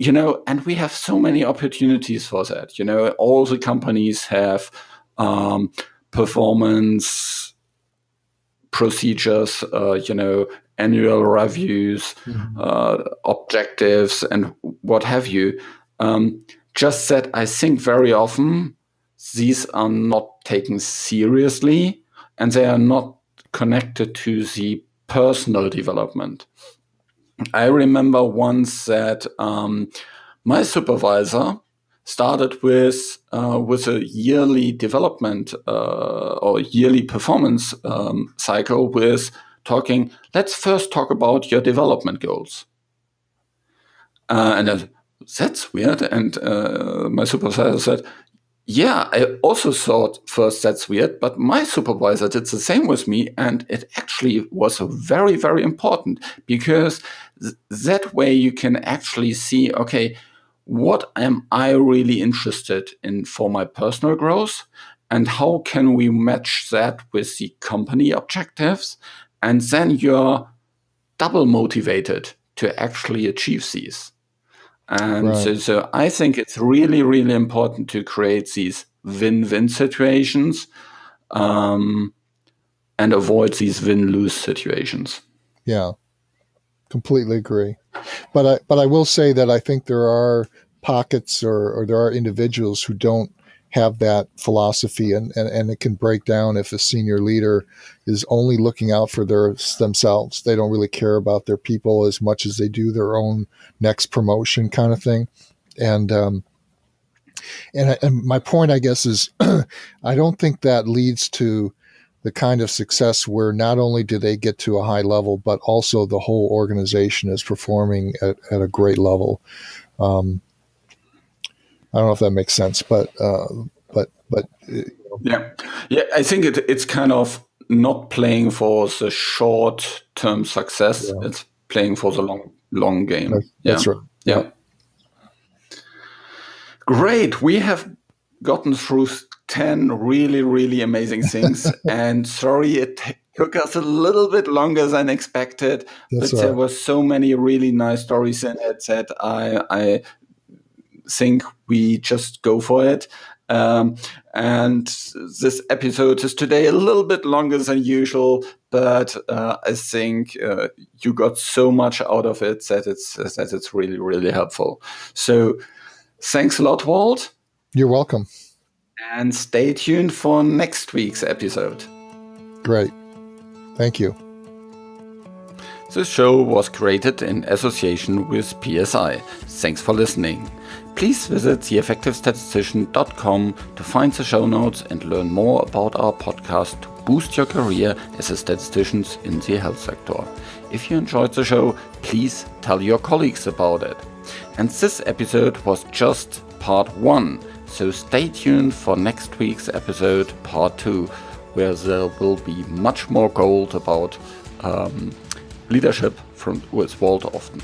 and we have so many opportunities for that. All the companies have performance procedures, annual reviews, objectives, and what have you. Just that I think very often these are not taken seriously, and they are not connected to the personal development. I remember once that my supervisor started with a yearly development or yearly performance cycle with talking, let's first talk about your development goals. And that's weird. And my supervisor said, yeah, I also thought first that's weird, but my supervisor did the same with me. And it actually was very, very important because that way you can actually see, okay, what am I really interested in for my personal growth? And how can we match that with the company objectives? And then you're double motivated to actually achieve these. And right. so I think it's really, really important to create these win-win situations and avoid these win-lose situations. Yeah, completely agree. But I will say that I think there are pockets or there are individuals who don't have that philosophy, and it can break down if a senior leader is only looking out for themselves. They don't really care about their people as much as they do their own next promotion kind of thing. And my point, I guess, is I don't think that leads to the kind of success where not only do they get to a high level, but also the whole organization is performing at a great level. I don't know if that makes sense, but yeah. I think it's kind of not playing for the short-term success. Yeah. It's playing for the long game. That's right. Yeah. Great. We have gotten through 10 really, really amazing things, and sorry it took us a little bit longer than expected. That's but right. There were so many really nice stories in it that I think we just go for it. And this episode is today a little bit longer than usual, but I think you got so much out of it that it's really, really helpful. So thanks a lot, Walt. You're welcome. And stay tuned for next week's episode. Great. Thank you. This show was created in association with PSI. Thanks for listening. Please visit theeffectivestatistician.com to find the show notes and learn more about our podcast to boost your career as a statistician in the health sector. If you enjoyed the show, please tell your colleagues about it. And this episode was just part 1, so stay tuned for next week's episode, part 2, where there will be much more gold about leadership with Walt Offen.